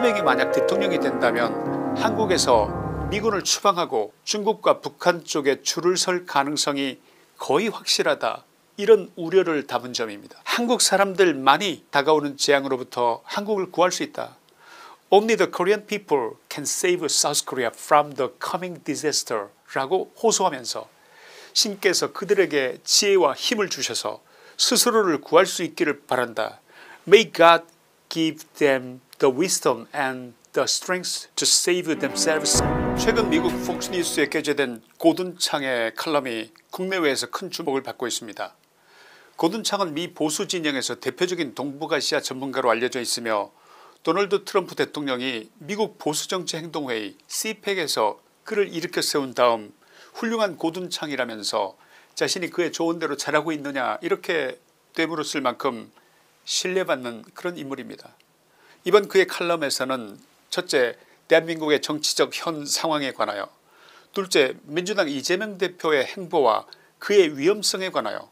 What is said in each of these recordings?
이재명이 만약 대통령이 된다면 한국에서 미군을 추방하고 중국과 북한 쪽에 줄을 설 가능성이 거의 확실하다, 이런 우려를 담은 점입니다. 한국 사람들만이 다가오는 재앙으로부터 한국을 구할 수 있다. Only the Korean people can save South Korea from the coming disaster 라고 호소하면서 신께서 그들에게 지혜와 힘을 주셔서 스스로를 구할 수 있기를 바란다. May God give them the wisdom and the strength to save themselves. 최근 미국 폭스뉴스에 게재된 고든창의 칼럼이 국내외에서 큰 주목을 받고 있습니다. 고든창은 미 보수 진영에서 대표적인 동북아시아 전문가로 알려져 있으며 도널드 트럼프 대통령이 미국 보수정치행동회의 CPEC에서 그를 일으켜 세운 다음 훌륭한 고든창이라면서 자신이 그의 조언대로 잘하고 있느냐 이렇게 되물었을 만큼 신뢰받는 그런 인물입니다. 이번 그의 칼럼에서는 첫째, 대한민국의 정치적 현 상황에 관하여, 둘째, 민주당 이재명 대표의 행보와 그의 위험성에 관하여,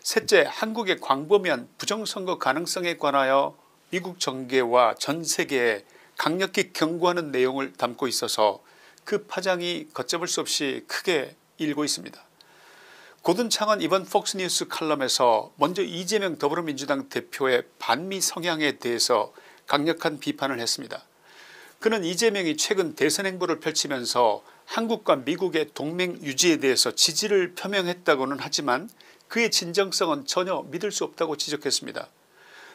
셋째, 한국의 광범위한 부정선거 가능성에 관하여 미국 정계와 전세계에 강력히 경고하는 내용을 담고 있어서 그 파장이 걷잡을 수 없이 크게 일고 있습니다. 고든창은 이번 폭스뉴스 칼럼에서 먼저 이재명 더불어민주당 대표의 반미 성향에 대해서 강력한 비판을 했습니다. 그는 이재명이 최근 대선 행보를 펼치면서 한국과 미국의 동맹 유지에 대해서 지지를 표명했다고는 하지만 그의 진정성은 전혀 믿을 수 없다고 지적했습니다.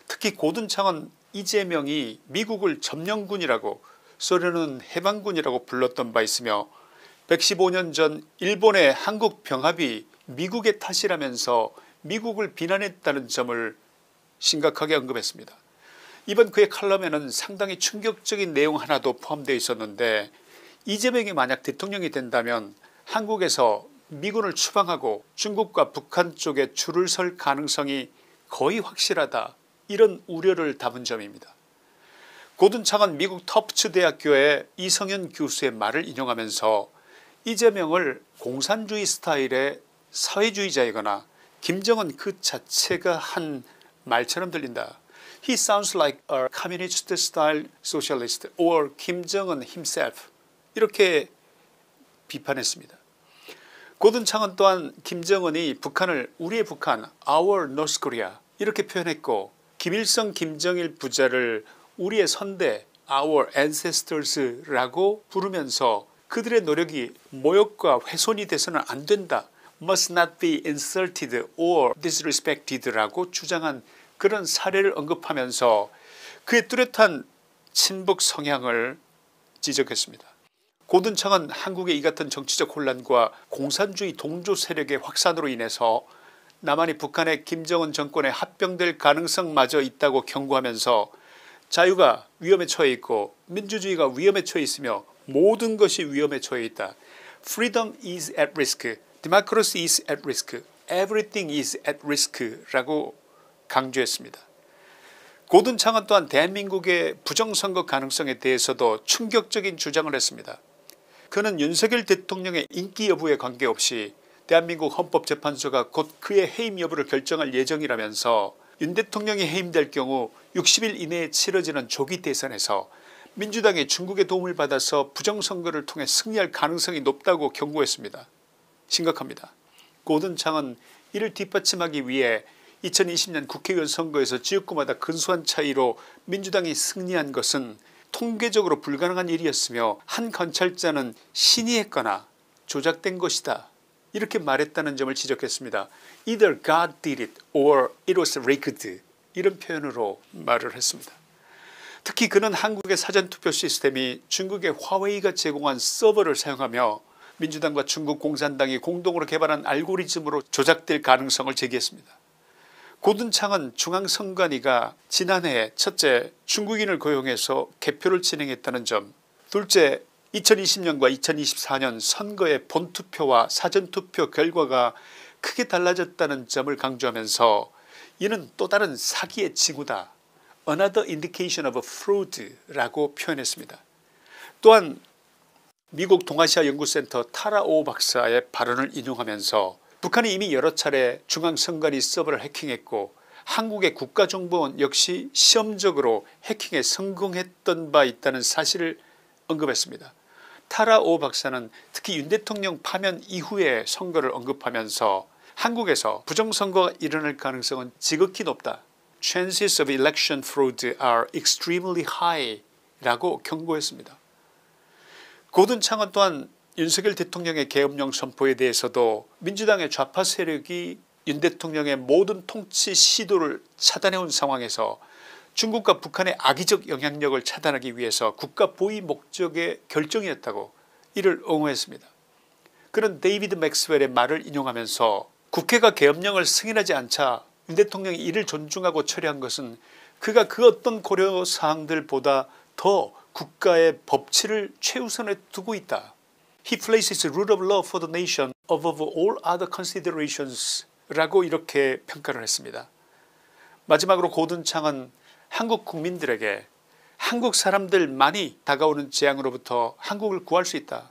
특히 고든창은 이재명이 미국을 점령군이라고, 소련은 해방군이라고 불렀던 바 있으며 115년 전 일본의 한국 병합이 미국의 탓이라면서 미국을 비난했다는 점을 심각하게 언급했습니다. 이번 그의 칼럼에는 상당히 충격적인 내용 하나도 포함되어 있었는데, 이재명이 만약 대통령이 된다면 한국에서 미군을 추방하고 중국과 북한 쪽에 줄을 설 가능성이 거의 확실하다, 이런 우려를 담은 점입니다. 고든창은 미국 터프츠 대학교의 이성현 교수의 말을 인용하면서 이재명을 공산주의 스타일의 사회주의자이거나 김정은 그 자체가 한 말처럼 들린다. He sounds like a communist style socialist or Kim Jong-un himself, 이렇게 비판했습니다. 고든창은 또한 김정은이 북한을 우리의 북한, our North Korea 이렇게 표현했고, 김일성 김정일 부자를 우리의 선대, our ancestors라고 부르면서 그들의 노력이 모욕과 훼손이 돼서는 안 된다, must not be insulted or disrespected 라고 주장한 그런 사례를 언급하면서 그의 뚜렷한 친북 성향을 지적했습니다. 고든창은 한국의 이 같은 정치적 혼란과 공산주의 동조 세력의 확산으로 인해서 남한이 북한의 김정은 정권에 합병될 가능성마저 있다고 경고하면서 자유가 위험에 처해 있고 민주주의가 위험에 처해 있으며 모든 것이 위험에 처해 있다. Freedom is at risk. Democracy is at risk. Everything is at risk 라고 강조했습니다. 고든창은 또한 대한민국의 부정선거 가능성에 대해서도 충격적인 주장을 했습니다. 그는 윤석열 대통령의 인기 여부에 관계없이 대한민국 헌법재판소가 곧 그의 해임 여부를 결정할 예정이라면서 윤 대통령이 해임될 경우 60일 이내에 치러지는 조기 대선에서 민주당이 중국의 도움을 받아서 부정선거를 통해 승리할 가능성이 높다고 경고했습니다. 심각합니다. 고든창은 이를 뒷받침하기 위해 2020년 국회의원 선거에서 지역구마다 근소한 차이로 민주당이 승리한 것은 통계적으로 불가능한 일이었으며 한 관찰자는 신의했거나 조작된 것이다, 이렇게 말했다는 점을 지적했습니다. Either God did it or it was rigged, 이런 표현으로 말을 했습니다. 특히 그는 한국의 사전투표 시스템이 중국의 화웨이가 제공한 서버를 사용하며 민주당과 중국 공산당이 공동으로 개발한 알고리즘으로 조작될 가능성을 제기했습니다. 고든창은 중앙선관위가 지난해 첫째, 중국인을 고용해서 개표를 진행했다는 점, 둘째, 2020년과 2024년 선거의 본투표와 사전투표 결과가 크게 달라졌다는 점을 강조하면서 이는 또 다른 사기의 징후다, Another indication of fraud 라고 표현했습니다. 또한 미국 동아시아 연구센터 타라 오 박사의 발언을 인용하면서 북한이 이미 여러 차례 중앙선관위 서버를 해킹했고 한국의 국가정보원 역시 시험적으로 해킹에 성공했던 바 있다는 사실을 언급했습니다. 타라 오 박사는 특히 윤 대통령 파면 이후의 선거를 언급하면서 한국에서 부정선거가 일어날 가능성은 지극히 높다. Chances of election fraud are extremely high 라고 경고했습니다. 고든 창원 또한 윤석열 대통령의 계엄령 선포에 대해서도 민주당의 좌파 세력이 윤 대통령의 모든 통치 시도를 차단해온 상황에서 중국과 북한의 악의적 영향력을 차단하기 위해서 국가 보위 목적의 결정이었다고 이를 옹호했습니다. 그는 데이비드 맥스웰의 말을 인용하면서 국회가 계엄령을 승인하지 않자 윤 대통령이 이를 존중하고 철회한 것은 그가 그 어떤 고려사항들보다 더 국가의 법치를 최우선에 두고 있다. He places the rule of law for the nation above all other considerations 라고 이렇게 평가를 했습니다. 마지막으로 고든 창은 한국 국민들에게 한국 사람들만이 다가오는 재앙으로부터 한국을 구할 수 있다.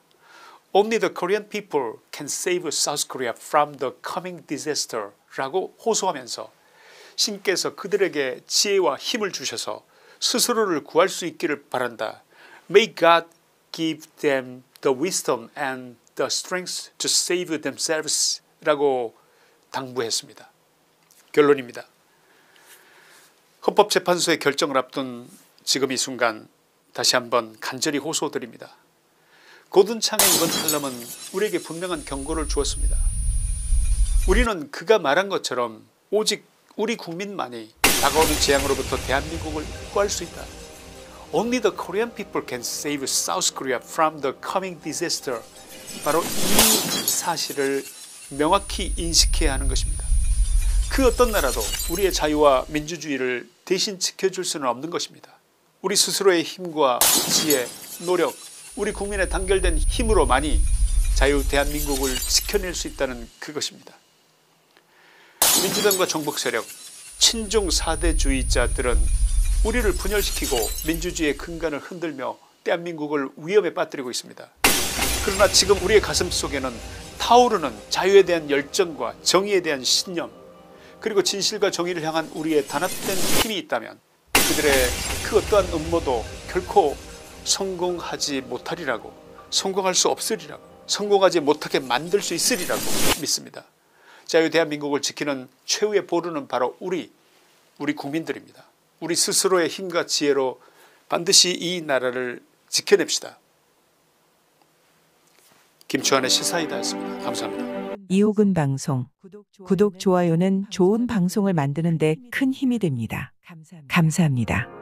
Only the Korean people can save South Korea from the coming disaster 라고 호소하면서 신께서 그들에게 지혜와 힘을 주셔서 스스로를 구할 수 있기를 바란다. May God give them the wisdom and the strength to save themselves 라고 당부했습니다. 결론입니다. 헌법재판소의 결정을 앞둔 지금 이 순간 다시 한번 간절히 호소드립니다. 고든 창의 이번 칼럼은 우리에게 분명한 경고를 주었습니다. 우리는 그가 말한 것처럼 오직 우리 국민만이 다가오는 재앙으로부터 대한민국을 구할 수 있다. Only the Korean people can save South Korea from the coming disaster. 바로 이 사실을 명확히 인식해야 하는 것입니다. 그 어떤 나라도 우리의 자유와 민주주의를 대신 지켜줄 수는 없는 것입니다. 우리 스스로의 힘과 지혜, 노력, 우리 국민의 단결된 힘으로만이 자유 대한민국을 지켜낼 수 있다는 그것입니다. 민주당과 정복 세력, 친중 4대주의자들은 우리를 분열시키고 민주주의의 근간을 흔들며 대한민국을 위험에 빠뜨리고 있습니다. 그러나 지금 우리의 가슴 속에는 타오르는 자유에 대한 열정과 정의에 대한 신념, 그리고 진실과 정의를 향한 우리의 단합된 힘이 있다면 그들의 그 어떠한 음모도 결코 성공하지 못하리라고, 성공할 수 없으리라고, 성공하지 못하게 만들 수 있으리라고 믿습니다. 자유 대한민국을 지키는 최후의 보루는 바로 우리 국민들입니다. 우리 스스로의 힘과 지혜로 반드시 이 나라를 지켜냅시다. 김추한의 시사이다였습니다. 감사합니다. 이호근 방송 구독 좋아요는 좋은 방송을 만드는 데 큰 힘이 됩니다. 감사합니다.